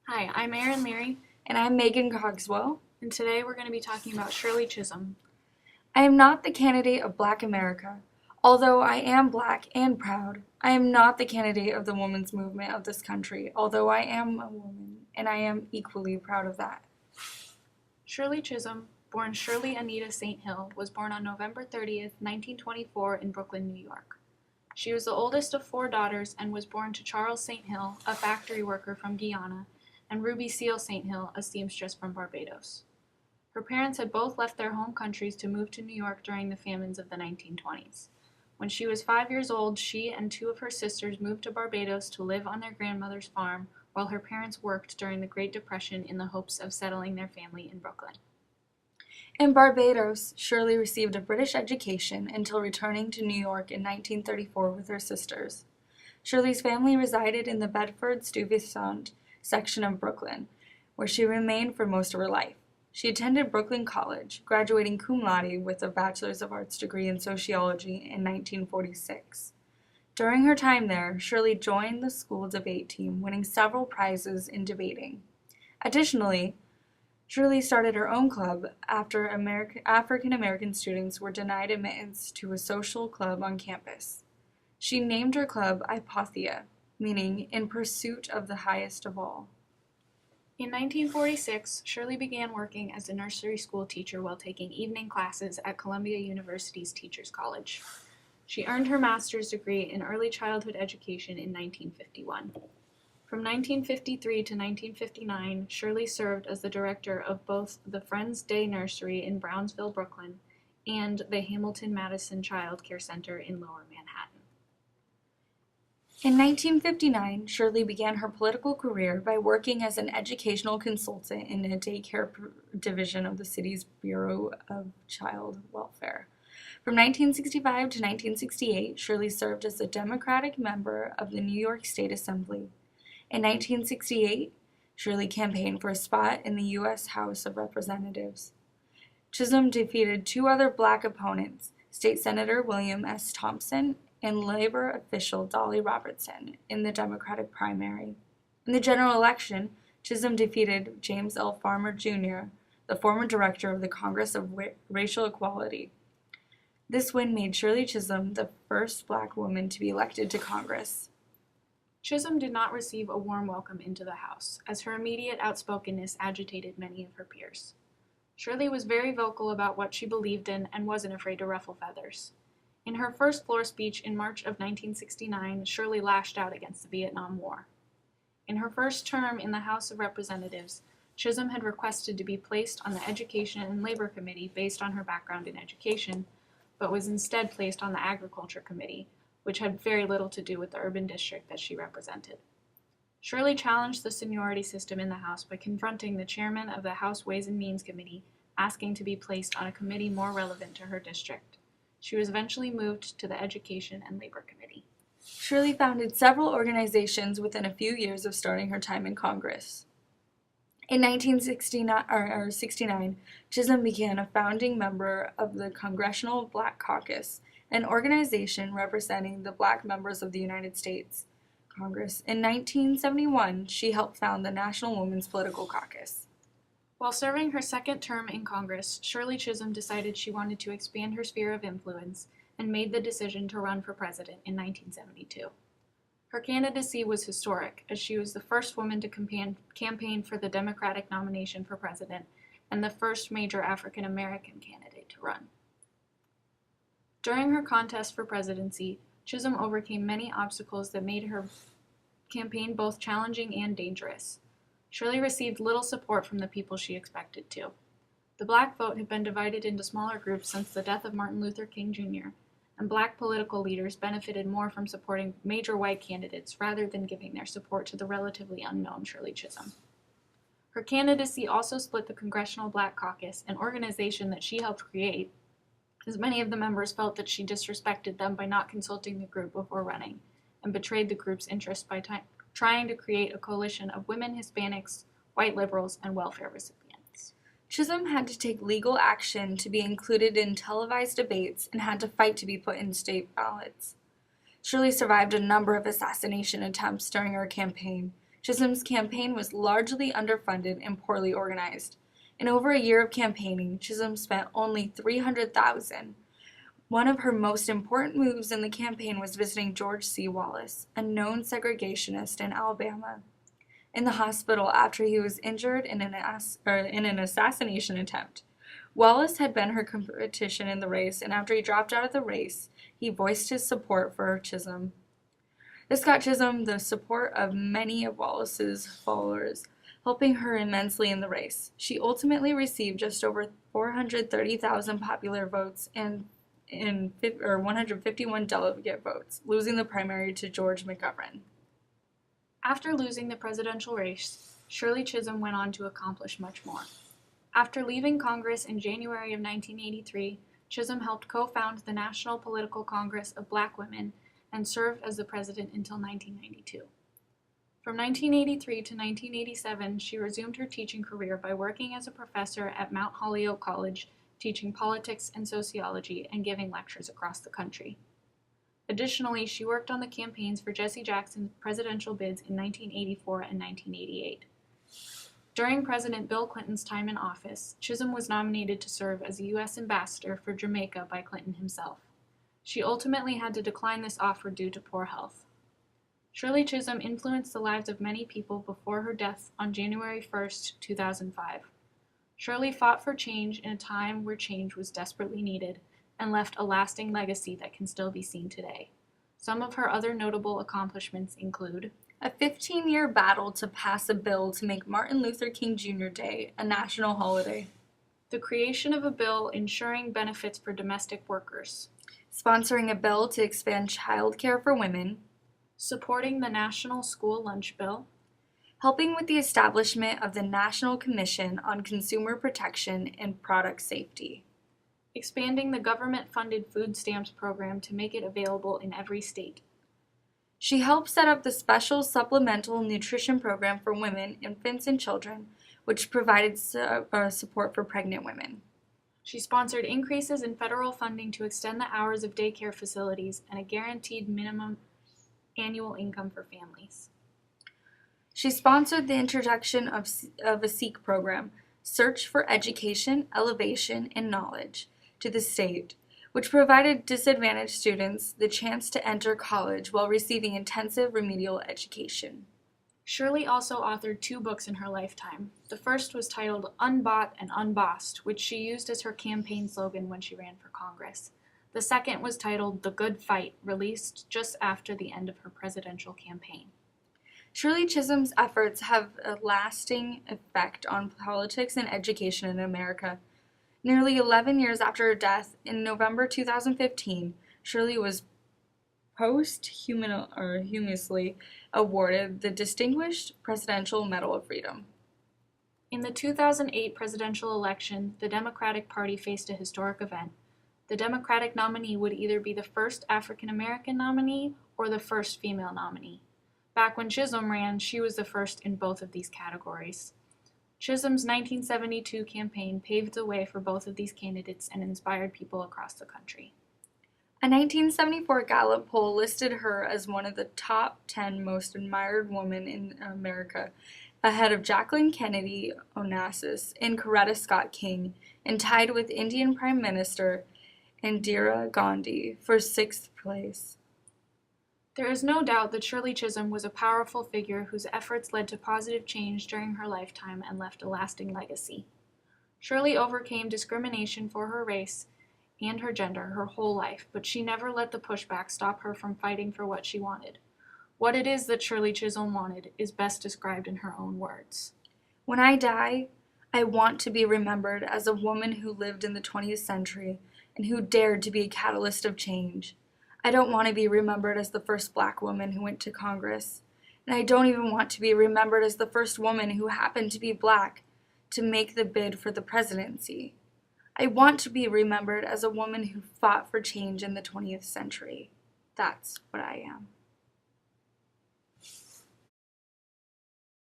Hi, I'm Erin Leary, And I'm Megan Cogswell. and today we're going to be talking about Shirley Chisholm. I am not the candidate of Black America. Although I am Black and proud, I am not the candidate of the women's movement of this country, although I am a woman, and I am equally proud of that. Shirley Chisholm, born Shirley Anita St. Hill, was born on November 30th, 1924 in Brooklyn, New York. She was the oldest of four daughters and was born to Charles St. Hill, a factory worker from Guyana, and Ruby Seal St. Hill, a seamstress from Barbados. Her parents had both left their home countries to move to New York during the famines of the 1920s. When she was 5 years old, she and two of her sisters moved to Barbados to live on their grandmother's farm while her parents worked during the Great Depression in the hopes of settling their family in Brooklyn. In Barbados, Shirley received a British education until returning to New York in 1934 with her sisters. Shirley's family resided in the Bedford-Stuyvesant section of Brooklyn, where she remained for most of her life. She attended Brooklyn College, graduating cum laude with a Bachelor's of Arts degree in sociology in 1946. During her time there, Shirley joined the school debate team, winning several prizes in debating. Additionally, Shirley started her own club after African American students were denied admittance to a social club on campus. She named her club Ipothea, meaning in pursuit of the highest of all. In 1946, Shirley began working as a nursery school teacher while taking evening classes at Columbia University's Teachers College. She earned her master's degree in early childhood education in 1951. From 1953 to 1959, Shirley served as the director of both the Friends Day Nursery in Brownsville, Brooklyn, and the Hamilton Madison Child Care Center in Lower Manhattan. In 1959, Shirley began her political career by working as an educational consultant in a daycare division of the city's Bureau of Child Welfare. From 1965 to 1968, Shirley served as a Democratic member of the New York State Assembly. In 1968, Shirley campaigned for a spot in the U.S. House of Representatives. Chisholm defeated two other Black opponents, State Senator William S. Thompson and Labor official Dolly Robertson, in the Democratic primary. In the general election, Chisholm defeated James L. Farmer, Jr., the former director of the Congress of Racial Equality. This win made Shirley Chisholm the first Black woman to be elected to Congress. Chisholm did not receive a warm welcome into the House, as her immediate outspokenness agitated many of her peers. Shirley was very vocal about what she believed in and wasn't afraid to ruffle feathers. In her first floor speech in March of 1969, Shirley lashed out against the Vietnam War. In her first term in the House of Representatives, Chisholm had requested to be placed on the Education and Labor Committee based on her background in education, but was instead placed on the Agriculture Committee, which had very little to do with the urban district that she represented. Shirley challenged the seniority system in the House by confronting the chairman of the House Ways and Means Committee, asking to be placed on a committee more relevant to her district. She was eventually moved to the Education and Labor Committee. Shirley founded several organizations within a few years of starting her time in Congress. In 1969, Chisholm became a founding member of the Congressional Black Caucus, an organization representing the Black members of the United States Congress. In 1971, she helped found the National Women's Political Caucus. While serving her second term in Congress, Shirley Chisholm decided she wanted to expand her sphere of influence and made the decision to run for president in 1972. Her candidacy was historic, as she was the first woman to campaign for the Democratic nomination for president and the first major African American candidate to run. During her contest for presidency, Chisholm overcame many obstacles that made her campaign both challenging and dangerous. Shirley received little support from the people she expected to. The Black vote had been divided into smaller groups since the death of Martin Luther King Jr., and Black political leaders benefited more from supporting major white candidates rather than giving their support to the relatively unknown Shirley Chisholm. Her candidacy also split the Congressional Black Caucus, an organization that she helped create, as many of the members felt that she disrespected them by not consulting the group before running, and betrayed the group's interest by trying to create a coalition of women, Hispanics, white liberals, and welfare recipients. Chisholm had to take legal action to be included in televised debates and had to fight to be put in state ballots. Shirley survived a number of assassination attempts during her campaign. Chisholm's campaign was largely underfunded and poorly organized. In over a year of campaigning, Chisholm spent only $300,000. One of her most important moves in the campaign was visiting George C. Wallace, a known segregationist in Alabama, in the hospital after he was injured in an assassination attempt. Wallace had been her competition in the race, and after he dropped out of the race, he voiced his support for Chisholm. This got Chisholm the support of many of Wallace's followers, helping her immensely in the race. She ultimately received just over 430,000 popular votes and 151 delegate votes, losing the primary to George McGovern. After losing the presidential race, Shirley Chisholm went on to accomplish much more. After leaving Congress in January of 1983, Chisholm helped co-found the National Political Congress of Black Women and served as the president until 1992. From 1983 to 1987, she resumed her teaching career by working as a professor at Mount Holyoke College, teaching politics and sociology and giving lectures across the country. Additionally, she worked on the campaigns for Jesse Jackson's presidential bids in 1984 and 1988. During President Bill Clinton's time in office, Chisholm was nominated to serve as a U.S. ambassador for Jamaica by Clinton himself. She ultimately had to decline this offer due to poor health. Shirley Chisholm influenced the lives of many people before her death on January 1, 2005. Shirley fought for change in a time where change was desperately needed and left a lasting legacy that can still be seen today. Some of her other notable accomplishments include a 15-year battle to pass a bill to make Martin Luther King Jr. Day a national holiday, the creation of a bill ensuring benefits for domestic workers, sponsoring a bill to expand child care for women, supporting the National School Lunch Bill, helping with the establishment of the National Commission on Consumer Protection and Product Safety, expanding the government-funded food stamps program to make it available in every state. She helped set up the Special Supplemental Nutrition Program for women, infants, and children, which provided support for pregnant women. She sponsored increases in federal funding to extend the hours of daycare facilities and a guaranteed minimum annual income for families. She sponsored the introduction of a SEEK program, Search for Education, Elevation, and Knowledge, to the state, which provided disadvantaged students the chance to enter college while receiving intensive remedial education. Shirley also authored 2 books in her lifetime. The first was titled Unbought and Unbossed, which she used as her campaign slogan when she ran for Congress. The second was titled The Good Fight, released just after the end of her presidential campaign. Shirley Chisholm's efforts have a lasting effect on politics and education in America. Nearly 11 years after her death, in November 2015, Shirley was posthumously awarded the Distinguished Presidential Medal of Freedom. In the 2008 presidential election, the Democratic Party faced a historic event. The Democratic nominee would either be the first African American nominee or the first female nominee. Back when Chisholm ran, she was the first in both of these categories. Chisholm's 1972 campaign paved the way for both of these candidates and inspired people across the country. A 1974 Gallup poll listed her as one of the top 10 most admired women in America, ahead of Jacqueline Kennedy Onassis and Coretta Scott King, and tied with Indian Prime Minister Indira Gandhi for 6th place. There is no doubt that Shirley Chisholm was a powerful figure whose efforts led to positive change during her lifetime and left a lasting legacy. Shirley overcame discrimination for her race and her gender her whole life, but she never let the pushback stop her from fighting for what she wanted. What it is that Shirley Chisholm wanted is best described in her own words. When I die, I want to be remembered as a woman who lived in the 20th century and who dared to be a catalyst of change. I don't want to be remembered as the first Black woman who went to Congress, and I don't even want to be remembered as the first woman who happened to be Black to make the bid for the presidency. I want to be remembered as a woman who fought for change in the 20th century. That's what I am.